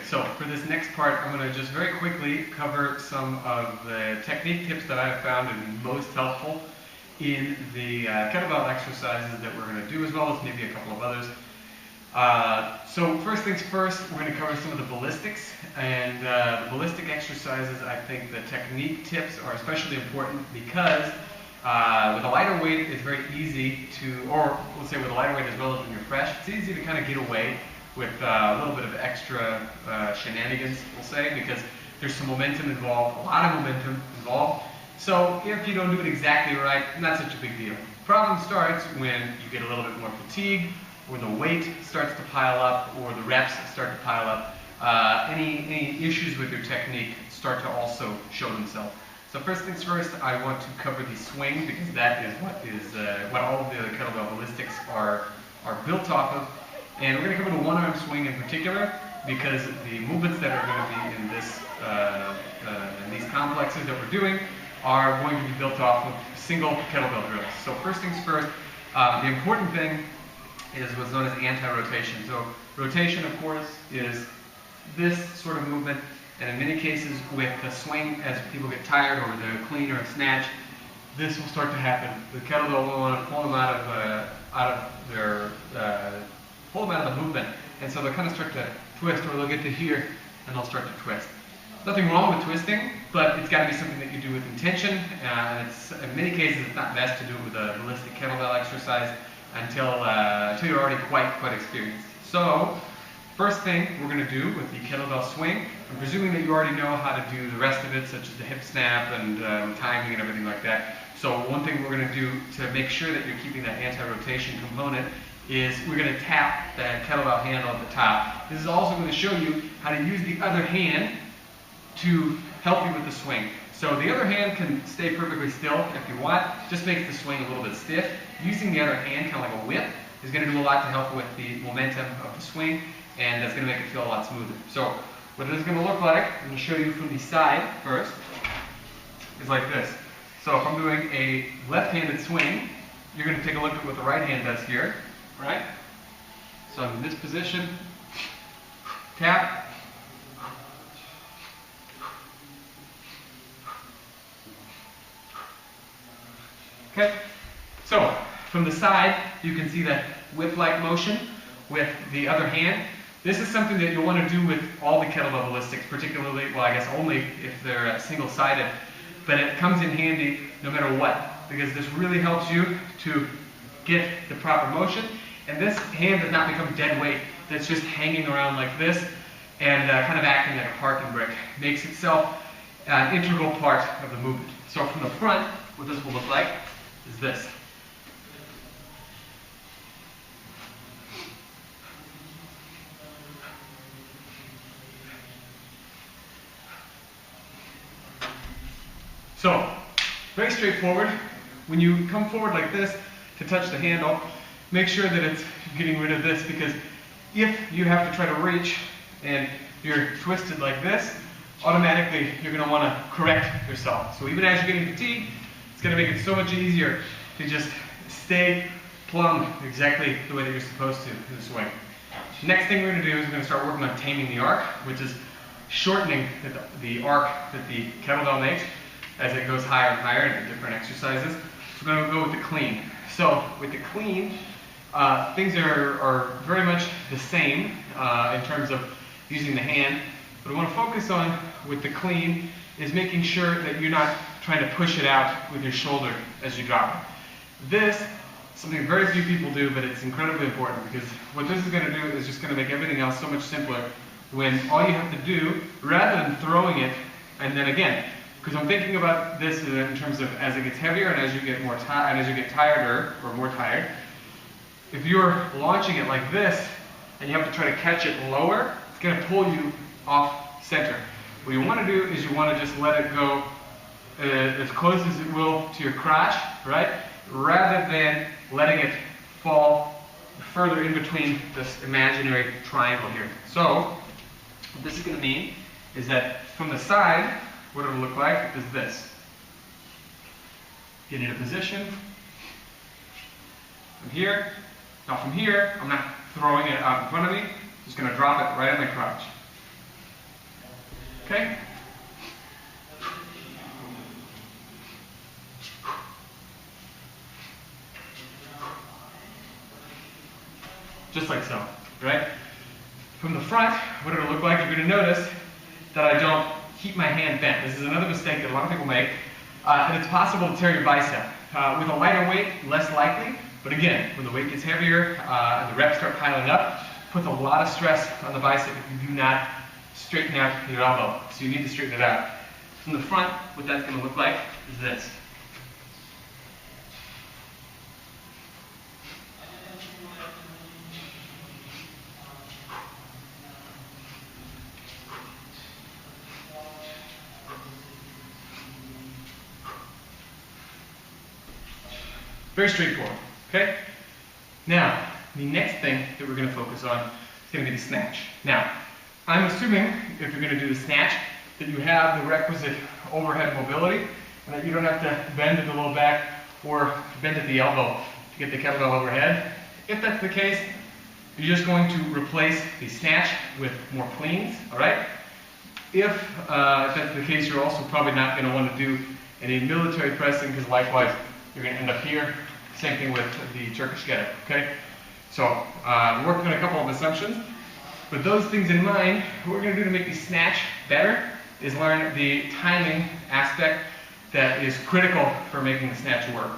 So for this next part, I'm going to just very quickly cover some of the technique tips that I have found to be most helpful in the kettlebell exercises that we're going to do, as well as maybe a couple of others. So first things first, we're going to cover some of the ballistics, and the ballistic exercises. I think the technique tips are especially important because with a lighter weight, it's very easy to, or let's say with a lighter weight as well as when you're fresh, it's easy to kind of get away with a little bit of extra shenanigans, we'll say, because there's some momentum involved, a lot of momentum involved. So if you don't do it exactly right, not such a big deal. Problem starts when you get a little bit more fatigue, when the weight starts to pile up, or the reps start to pile up. Any issues with your technique start to also show themselves. So first things first, I want to cover the swing, because that is what all of the kettlebell ballistics are built off of. And we're going to cover the one-arm swing in particular, because the movements that are going to be in this in these complexes that we're doing are going to be built off of single kettlebell drills. So first things first, the important thing is what's known as anti-rotation. So rotation, of course, is this sort of movement, and in many cases with the swing, as people get tired or the clean or a snatch, this will start to happen. The kettlebell will want to pull them out of the movement, and so they'll kind of start to twist, or they'll get to here and they'll start to twist. Nothing wrong with twisting, but it's got to be something that you do with intention, and it's, in many cases it's not best to do it with a ballistic kettlebell exercise until you're already quite experienced. So first thing we're going to do with the kettlebell swing, I'm presuming that you already know how to do the rest of it, such as the hip snap and timing and everything like that. So one thing we're going to do to make sure that you're keeping that anti-rotation component is we're going to tap the kettlebell handle at the top. This is also going to show you how to use the other hand to help you with the swing. So the other hand can stay perfectly still if you want, just makes the swing a little bit stiff. Using the other hand, kind of like a whip, is going to do a lot to help with the momentum of the swing, and that's going to make it feel a lot smoother. So what it is going to look like, I'm going to show you from the side first, is like this. So if I'm doing a left-handed swing, you're going to take a look at what the right hand does here, right? So I'm in this position, tap, okay, so from the side, you can see that whip-like motion with the other hand. This is something that you'll want to do with all the kettlebell ballistics, particularly, well, I guess only if they're single-sided, but it comes in handy no matter what, because this really helps you to get the proper motion, and this hand does not become dead weight that's just hanging around like this and kind of acting like a parking brake. It makes itself an integral part of the movement. So from the front, what this will look like is this. So, very straightforward. When you come forward like this to touch the handle, make sure that it's getting rid of this, because if you have to try to reach and you're twisted like this, automatically you're going to want to correct yourself. So even as you're getting fatigued, it's going to make it so much easier to just stay plumb exactly the way that you're supposed to in the swing. Next thing we're going to do is we're going to start working on taming the arc, which is shortening the arc that the kettlebell makes as it goes higher and higher in different exercises. So we're going to go with the clean. So with the clean, things are very much the same in terms of using the hand. What I want to focus on with the clean is making sure that you're not trying to push it out with your shoulder as you drop it. This is something very few people do, but it's incredibly important, because what this is going to do is just going to make everything else so much simpler when all you have to do, rather than throwing it, and then again, because I'm thinking about this in terms of as it gets heavier and as you get more tired, and as you get tireder or more tired, if you're launching it like this and you have to try to catch it lower, it's going to pull you off center. What you want to do is you want to just let it go as close as it will to your crotch, right? Rather than letting it fall further in between this imaginary triangle here. So what this is going to mean is that from the side, what it'll look like is this. Get in a position. From here. Now from here, I'm not throwing it out in front of me. Just going to drop it right on my crotch. Okay? Just like so, right? From the front, what it'll look like, you're going to notice that I don't keep my hand bent. This is another mistake that a lot of people make, and it's possible to tear your bicep. With a lighter weight, less likely, but again, when the weight gets heavier and the reps start piling up, it puts a lot of stress on the bicep if you do not straighten out your elbow. So you need to straighten it out. From the front, what that's going to look like is this. Very straightforward, okay? Now, the next thing that we're going to focus on is going to be the snatch. Now, I'm assuming if you're going to do the snatch that you have the requisite overhead mobility and that you don't have to bend at the low back or bend at the elbow to get the kettlebell overhead. If that's the case, you're just going to replace the snatch with more cleans, all right? If that's the case, you're also probably not going to want to do any military pressing because likewise, you're going to end up here. Same thing with the Turkish get-up, okay? So, we're working on a couple of assumptions. With those things in mind, what we're going to do to make the snatch better is learn the timing aspect that is critical for making the snatch work.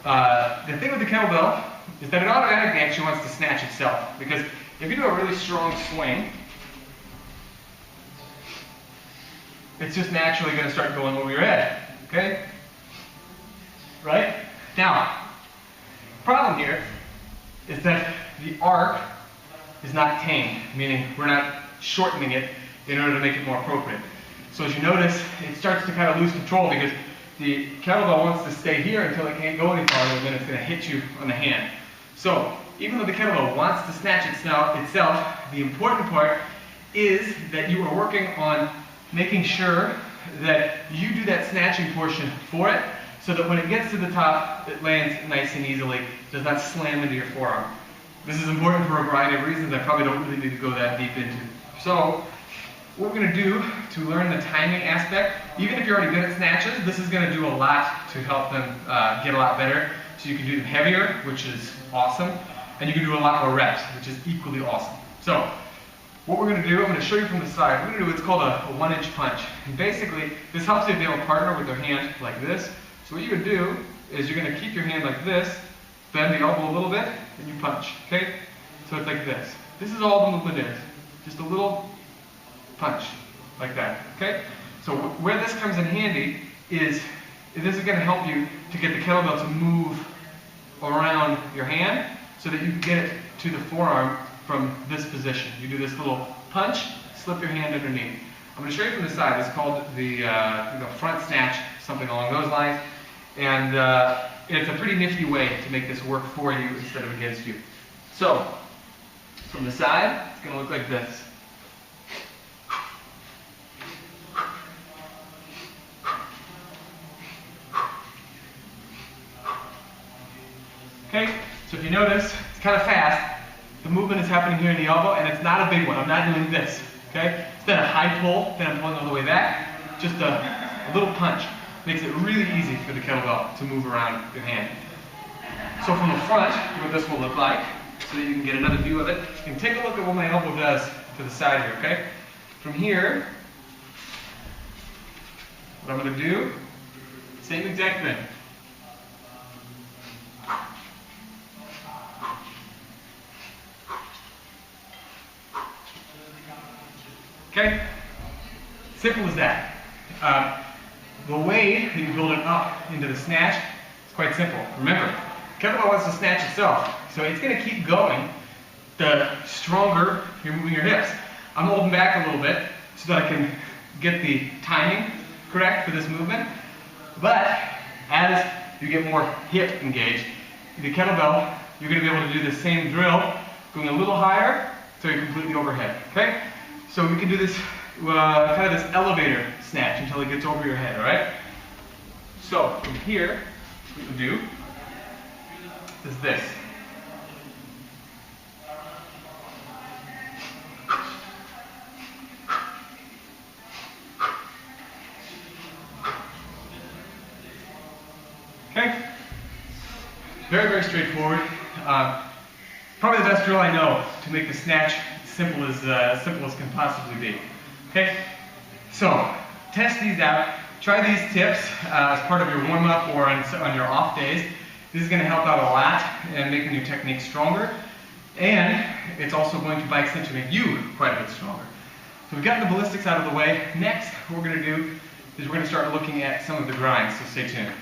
The thing with the kettlebell is that it automatically actually wants to snatch itself. Because if you do a really strong swing, it's just naturally going to start going over your head, okay? Right? Now, problem here is that the arc is not tamed, meaning we're not shortening it in order to make it more appropriate. So as you notice, it starts to kind of lose control because the kettlebell wants to stay here until it can't go any farther, and then it's going to hit you on the hand. So even though the kettlebell wants to snatch itself, the important part is that you are working on making sure that you do that snatching portion for it, so that when it gets to the top, it lands nice and easily, does not slam into your forearm. This is important for a variety of reasons I probably don't really need to go that deep into. So, what we're going to do to learn the timing aspect, even if you're already good at snatches, this is going to do a lot to help them get a lot better. So you can do them heavier, which is awesome, and you can do a lot more reps, which is equally awesome. So, what we're going to do, I'm going to show you from the side. We're going to do what's called a 1-inch punch. And basically, this helps you be able to partner with their hand like this. So what you would do is you're going to keep your hand like this, bend the elbow a little bit, and you punch, okay? So it's like this. This is all the movement is. Just a little punch, like that, okay? So where this comes in handy is, this is going to help you to get the kettlebell to move around your hand so that you can get it to the forearm from this position. You do this little punch, slip your hand underneath. I'm going to show you from the side. It's called the front snatch, something along those lines. And it's a pretty nifty way to make this work for you instead of against you. So, from the side, it's going to look like this. Okay, so if you notice, it's kind of fast. The movement is happening here in the elbow, and it's not a big one. I'm not doing this, okay? It's not a high pull, then I'm pulling all the way back. Just a little punch. Makes it really easy for the kettlebell to move around your hand. So from the front, what this will look like, so that you can get another view of it, you can take a look at what my elbow does to the side here, okay? From here, what I'm going to do, same exact thing. Okay? Simple as that. The way that you build it up into the snatch is quite simple. Remember, kettlebell wants to snatch itself, so it's going to keep going the stronger you're moving your hips. I'm holding back a little bit so that I can get the timing correct for this movement, but as you get more hip engaged, the kettlebell, you're going to be able to do the same drill, going a little higher until you're completely overhead. Okay? So we can do this kind of this elevator snatch until it gets over your head, alright? So, from here, what we do is this. Very, very straightforward. Probably the best drill I know to make the snatch simple as can possibly be. Okay, so test these out. Try these tips as part of your warm-up or on your off days. This is going to help out a lot in making your technique stronger, and it's also going to, by extension, make you quite a bit stronger. So we've gotten the ballistics out of the way. Next, what we're going to do is we're going to start looking at some of the grinds, so stay tuned.